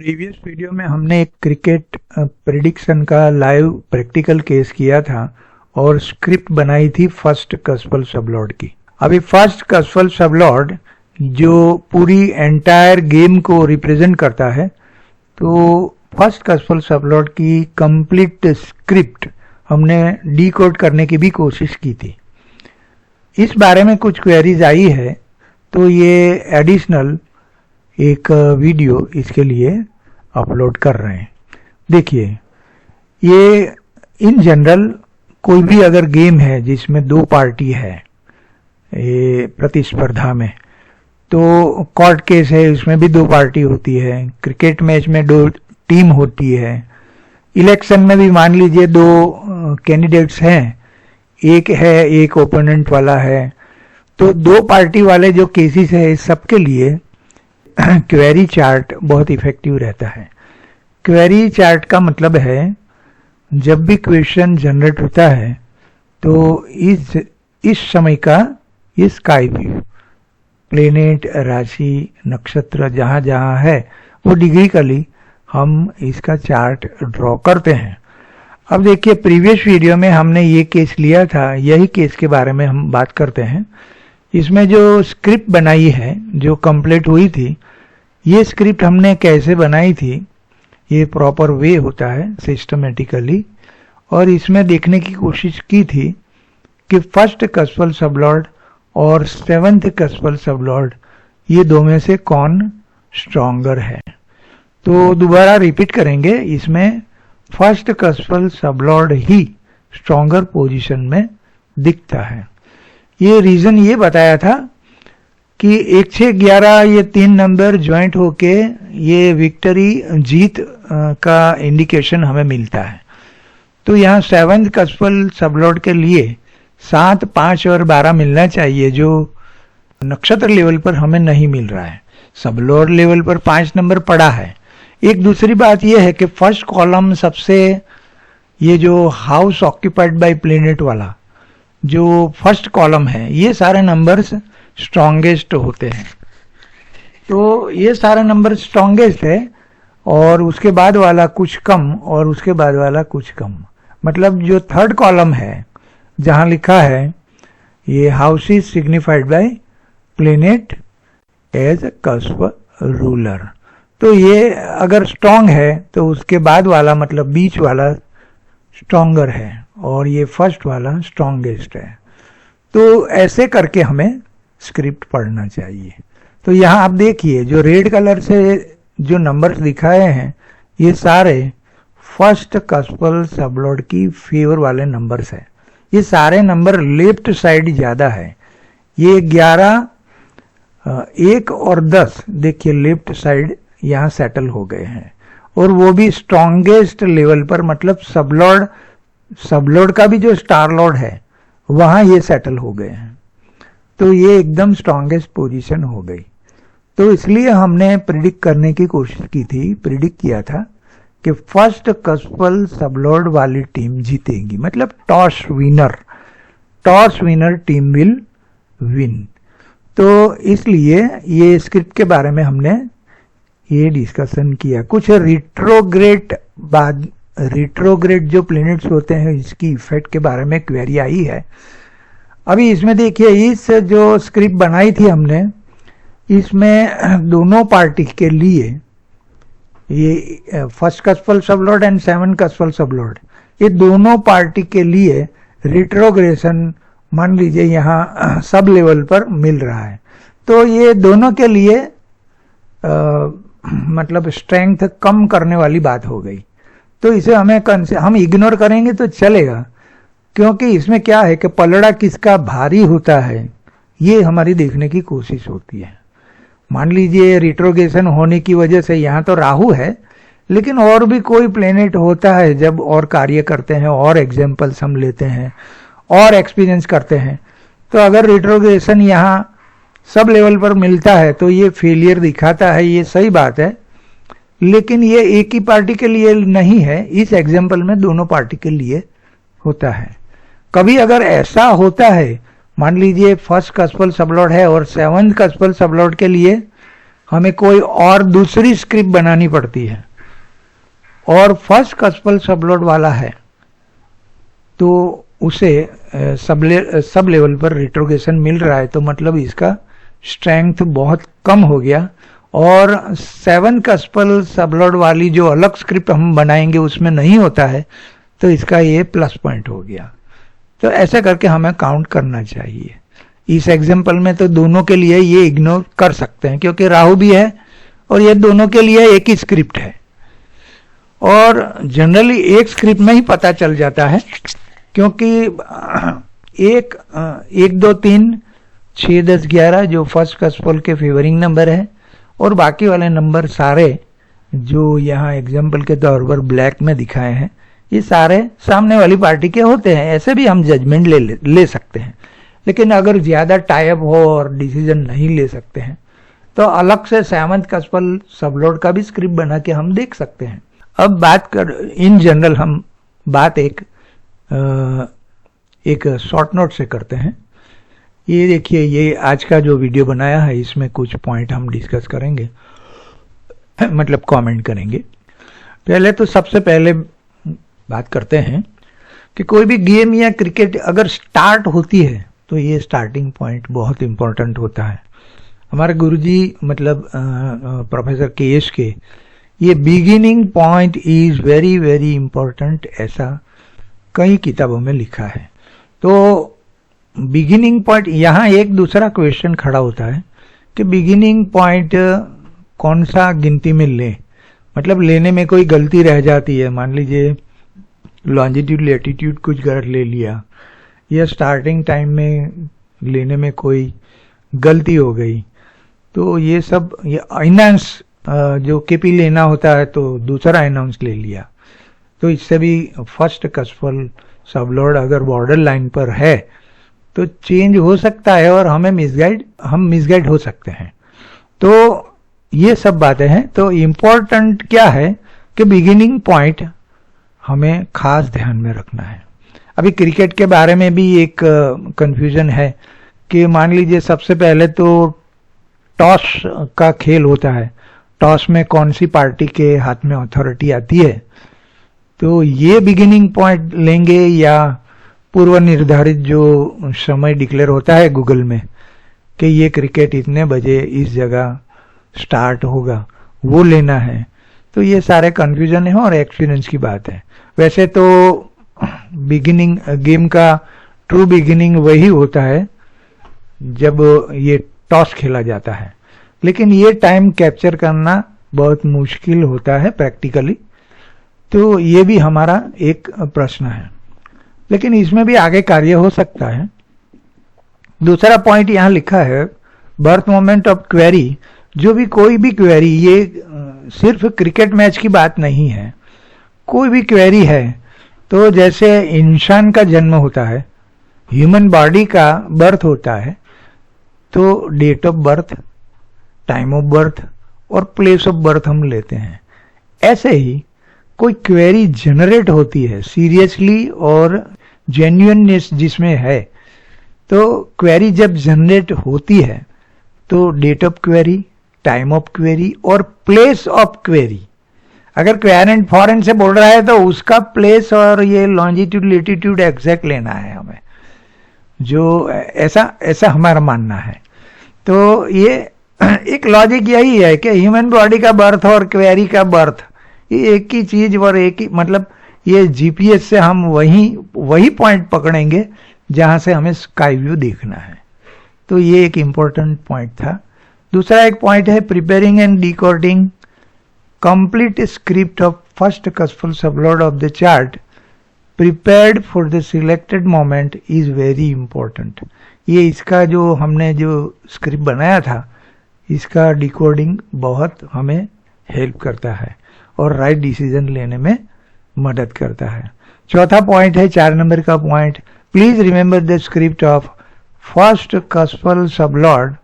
Previous video में हमने एक क्रिकेट प्रिडिक्शन का लाइव प्रैक्टिकल केस किया था और स्क्रिप्ट बनाई थी फर्स्ट कस्पल सबलॉर्ड की। अभी फर्स्ट कस्पल सबलॉर्ड जो पूरी एंटायर गेम को रिप्रेजेंट करता है, तो फर्स्ट कस्पल सबलॉर्ड की कंप्लीट स्क्रिप्ट हमने डीकोड करने की भी कोशिश की थी। इस बारे में कुछ क्वेरीज आई है, तो ये एडिशनल एक वीडियो इसके लिए अपलोड कर रहे हैं। देखिए, ये इन जनरल कोई भी अगर गेम है जिसमें दो पार्टी है ये प्रतिस्पर्धा में, तो कोर्ट केस है उसमें भी दो पार्टी होती है, क्रिकेट मैच में दो टीम होती है, इलेक्शन में भी मान लीजिए दो कैंडिडेट्स हैं, एक है एक ओपोनेंट वाला है, तो दो पार्टी वाले जो केसेस है सबके लिए क्वेरी चार्ट बहुत इफेक्टिव रहता है। क्वेरी चार्ट का मतलब है जब भी क्वेश्चन जनरेट होता है तो इस समय का ये स्काई व्यू, प्लेनेट, राशि, नक्षत्र जहां जहां है वो डिग्रिकली हम इसका चार्ट ड्रॉ करते हैं। अब देखिए, प्रीवियस वीडियो में हमने ये केस लिया था, यही केस के बारे में हम बात करते हैं। इसमें जो स्क्रिप्ट बनाई है, जो कंप्लीट हुई थी, ये स्क्रिप्ट हमने कैसे बनाई थी, ये प्रॉपर वे होता है सिस्टमेटिकली, और इसमें देखने की कोशिश की थी कि फर्स्ट कस्पल सबलॉर्ड और सेवंथ कस्पल सबलॉर्ड ये दो में से कौन स्ट्रॉन्गर है। तो दोबारा रिपीट करेंगे, इसमें फर्स्ट कस्पल सबलॉर्ड ही स्ट्रॉन्गर पोजीशन में दिखता है। ये रीजन ये बताया था कि 1 6 11 ये तीन नंबर ज्वाइंट होके ये विक्ट्री जीत का इंडिकेशन हमें मिलता है। तो यहाँ सेवंथ कस्पल सबलॉर्ड के लिए 7, 5 और 12 मिलना चाहिए, जो नक्षत्र लेवल पर हमें नहीं मिल रहा है। सबलॉर्ड लेवल पर 5 नंबर पड़ा है। एक दूसरी बात यह है कि फर्स्ट कॉलम सबसे, ये जो हाउस ऑक्यूपाइड बाय प्लेनेट वाला जो फर्स्ट कॉलम है, ये सारे नंबर्स स्ट्रॉन्गेस्ट होते हैं। तो ये सारे नंबर स्ट्रॉन्गेस्ट है और उसके बाद वाला कुछ कम और उसके बाद वाला कुछ कम। मतलब जो थर्ड कॉलम है जहां लिखा है ये house is signified by planet as cusp ruler, तो ये अगर स्ट्रॉन्ग है तो उसके बाद वाला मतलब बीच वाला स्ट्रॉन्गर है और ये फर्स्ट वाला स्ट्रॉन्गेस्ट है। तो ऐसे करके हमें स्क्रिप्ट पढ़ना चाहिए। तो यहाँ आप देखिए, जो रेड कलर से जो नंबर्स दिखाए हैं ये सारे फर्स्ट कस्पल सबलॉर्ड की फेवर वाले नंबर्स हैं। ये सारे नंबर लेफ्ट साइड ज्यादा है। ये 11, 1 और 10 देखिए लेफ्ट साइड यहाँ सेटल हो गए हैं, और वो भी स्ट्रॉन्गेस्ट लेवल पर, मतलब सबलॉर्ड का भी जो स्टार लॉर्ड है वहां ये सेटल हो गए हैं। तो ये एकदम स्ट्रॉन्गेस्ट पोजीशन हो गई। तो इसलिए हमने प्रिडिक्ट करने की कोशिश की थी, प्रिडिक्ट किया था कि फर्स्ट कस्पल सबलॉर्ड वाली टीम जीतेगी, मतलब toss winner team will win. तो इसलिए ये स्क्रिप्ट के बारे में हमने ये डिस्कशन किया। कुछ रिट्रोग्रेड जो प्लैनेट्स होते हैं इसकी इफेक्ट के बारे में क्वेरी आई है। अभी इसमें देखिए, इस जो स्क्रिप्ट बनाई थी हमने, इसमें दोनों पार्टी के लिए, ये first कस्पल sublord and seven कस्पल sublord, ये दोनों पार्टी के लिए रिट्रोग्रेशन मान लीजिए यहाँ सब लेवल पर मिल रहा है। तो ये दोनों के लिए मतलब स्ट्रेंथ कम करने वाली बात हो गई। तो इसे हम इग्नोर करेंगे तो चलेगा, क्योंकि इसमें क्या है कि पलड़ा किसका भारी होता है ये हमारी देखने की कोशिश होती है। मान लीजिए रिट्रोग्रेशन होने की वजह से यहाँ तो राहु है, लेकिन और भी कोई प्लेनेट होता है जब और कार्य करते हैं, और एग्जाम्पल्स हम लेते हैं और एक्सपीरियंस करते हैं, तो अगर रिट्रोग्रेशन यहाँ सब लेवल पर मिलता है तो ये फेलियर दिखाता है, ये सही बात है। लेकिन ये एक ही पार्टी के लिए नहीं है, इस एग्जाम्पल में दोनों पार्टी के लिए होता है। कभी अगर ऐसा होता है, मान लीजिए फर्स्ट कस्पल सबलॉर्ड है और सेवंथ कस्पल सबलॉर्ड के लिए हमें कोई और दूसरी स्क्रिप्ट बनानी पड़ती है, और फर्स्ट कस्पल सबलोड वाला है तो उसे सब लेवल पर रिट्रोगेशन मिल रहा है, तो मतलब इसका स्ट्रेंथ बहुत कम हो गया। और 7 कस्पल सबलोड वाली जो अलग स्क्रिप्ट हम बनाएंगे उसमें नहीं होता है, तो इसका ये प्लस पॉइंट हो गया। तो ऐसा करके हमें काउंट करना चाहिए। इस एग्जांपल में तो दोनों के लिए ये इग्नोर कर सकते हैं, क्योंकि राहु भी है और ये दोनों के लिए एक ही स्क्रिप्ट है, और जनरली एक स्क्रिप्ट में ही पता चल जाता है, क्योंकि 1, 2, 3, 6, 10, 11 जो फर्स्ट कस्पल के फेवरिंग नंबर है, और बाकी वाले नंबर सारे जो यहाँ एग्जाम्पल के तौर पर ब्लैक में दिखाए हैं, ये सारे सामने वाली पार्टी के होते हैं। ऐसे भी हम जजमेंट ले सकते हैं, लेकिन अगर ज्यादा टाइप हो और डिसीजन नहीं ले सकते हैं तो अलग से 7th कस्पल सबलोड का भी स्क्रिप्ट बना के हम देख सकते हैं। अब बात कर इन जनरल हम बात एक शॉर्ट नोट से करते हैं। ये देखिए, ये आज का जो वीडियो बनाया है इसमें कुछ पॉइंट हम डिस्कस करेंगे, मतलब कमेंट करेंगे। पहले तो सबसे पहले बात करते हैं कि कोई भी गेम या क्रिकेट अगर स्टार्ट होती है तो ये स्टार्टिंग पॉइंट बहुत इंपॉर्टेंट होता है। हमारे गुरुजी मतलब प्रोफेसर केएस के ये beginning point is very very important, ऐसा कई किताबों में लिखा है। तो बिगिनिंग पॉइंट, यहाँ एक दूसरा क्वेश्चन खड़ा होता है कि बिगिनिंग पॉइंट कौन सा गिनती में लें, मतलब लेने में कोई गलती रह जाती है, मान लीजिए लॉन्जिट्यूड लैटिट्यूड कुछ गलत ले लिया, या स्टार्टिंग टाइम में लेने में कोई गलती हो गई, तो ये सब ये अनाउंस जो केपी लेना होता है तो दूसरा अनाउंस ले लिया, तो इससे भी फर्स्ट कस्पल सबलोड अगर बॉर्डर लाइन पर है तो चेंज हो सकता है और हम मिसगाइड हो सकते हैं। तो ये सब बातें हैं। तो इम्पोर्टेंट क्या है कि बिगिनिंग पॉइंट हमें खास ध्यान में रखना है। अभी क्रिकेट के बारे में भी एक कंफ्यूजन है कि मान लीजिए सबसे पहले तो टॉस का खेल होता है, टॉस में कौन सी पार्टी के हाथ में अथॉरिटी आती है, तो ये बिगिनिंग पॉइंट लेंगे या पूर्व निर्धारित जो समय डिक्लेयर होता है गूगल में कि ये क्रिकेट इतने बजे इस जगह स्टार्ट होगा, वो लेना है। तो ये सारे कंफ्यूजन है और एक्सपीरियंस की बात है। वैसे तो बिगिनिंग गेम का ट्रू बिगिनिंग वही होता है जब ये टॉस खेला जाता है, लेकिन ये टाइम कैप्चर करना बहुत मुश्किल होता है प्रैक्टिकली, तो ये भी हमारा एक प्रश्न है, लेकिन इसमें भी आगे कार्य हो सकता है। दूसरा पॉइंट यहाँ लिखा है बर्थ मोमेंट ऑफ क्वेरी। जो भी कोई भी क्वेरी, ये सिर्फ क्रिकेट मैच की बात नहीं है, कोई भी क्वेरी है तो जैसे इंसान का जन्म होता है, ह्यूमन बॉडी का बर्थ होता है, तो date of birth, time of birth और प्लेस ऑफ बर्थ हम लेते हैं। ऐसे ही कोई क्वेरी जनरेट होती है सीरियसली और जेन्युइननेस जिसमें है, तो क्वेरी जब जनरेट होती है तो date of query, time of query और प्लेस ऑफ क्वेरी, अगर क्वेरेंट फॉरेन से बोल रहा है तो उसका प्लेस और ये लॉन्जिट्यूड लैटिट्यूड एग्जैक्ट लेना है हमें, जो ऐसा हमारा मानना है। तो ये एक लॉजिक यही है कि ह्यूमन बॉडी का बर्थ और क्वेरी का बर्थ ये एक ही चीज और एक ही, मतलब ये जीपीएस से हम वही पॉइंट पकड़ेंगे जहां से हमें स्काई व्यू देखना है। तो ये एक इंपॉर्टेंट पॉइंट था। दूसरा एक पॉइंट है preparing and decoding complete script of first cuspal sublord of the chart prepared for the selected moment is very important. ये इसका जो हमने जो स्क्रिप्ट बनाया था इसका डिकोडिंग बहुत हमें हेल्प करता है और राइट डिसीजन लेने में मदद करता है। चौथा पॉइंट है 4 नंबर का point, please remember the script of first कस्पल sublord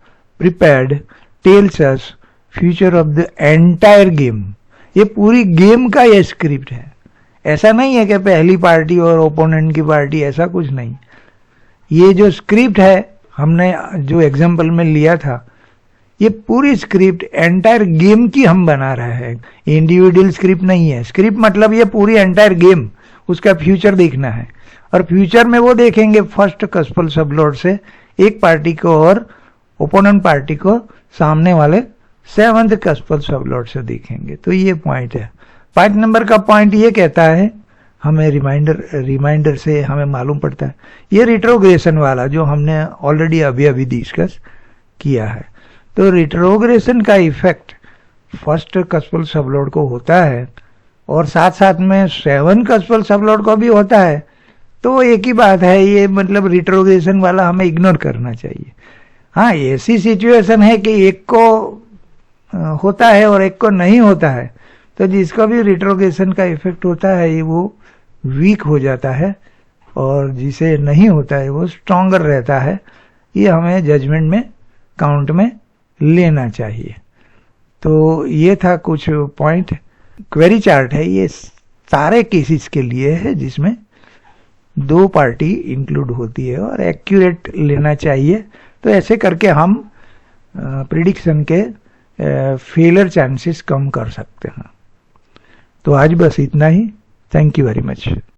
prepared tells us future of the entire game. ये पूरी गेम का ये स्क्रिप्ट है, ऐसा नहीं है कि पहली पार्टी और ओपोनेंट की पार्टी, ऐसा कुछ नहीं। ये जो स्क्रिप्ट है हमने जो एग्जाम्पल में लिया था ये पूरी स्क्रिप्ट एंटायर गेम की हम बना रहे हैं, इंडिविजुअल स्क्रिप्ट नहीं है। स्क्रिप्ट मतलब ये पूरी एंटायर गेम, उसका फ्यूचर देखना है। और फ्यूचर में वो देखेंगे फर्स्ट कस्पल सबलॉर्ड से एक पार्टी को और ओपोनेंट पार्टी को सामने वाले 7th कस्पल सबलॉर्ड से देखेंगे। तो ये पॉइंट है। 5 नंबर का पॉइंट ये कहता है, हमें रिमाइंडर से हमें मालूम पड़ता है, ये रिट्रोग्रेशन वाला जो हमने ऑलरेडी अभी डिस्कस किया है। तो रिट्रोग्रेशन का इफेक्ट फर्स्ट कस्पल सबलॉर्ड को होता है और साथ साथ में 7 कस्पल सबलॉर्ड को भी होता है। तो एक ही बात है, ये मतलब रिट्रोग्रेशन वाला हमें इग्नोर करना चाहिए। हाँ, ऐसी सिचुएशन है कि एक को होता है और एक को नहीं होता है, तो जिसका भी रिट्रोग्रेशन का इफेक्ट होता है वो वीक हो जाता है और जिसे नहीं होता है वो स्ट्रॉन्गर रहता है। ये हमें जजमेंट में काउंट में लेना चाहिए। तो ये था कुछ पॉइंट। क्वेरी चार्ट है, ये सारे केसेस के लिए है जिसमें 2 पार्टी इंक्लूड होती है और एक्यूरेट लेना चाहिए। तो ऐसे करके हम प्रिडिक्शन के फेलियर चांसेस कम कर सकते हैं। तो आज बस इतना ही। Thank you very much.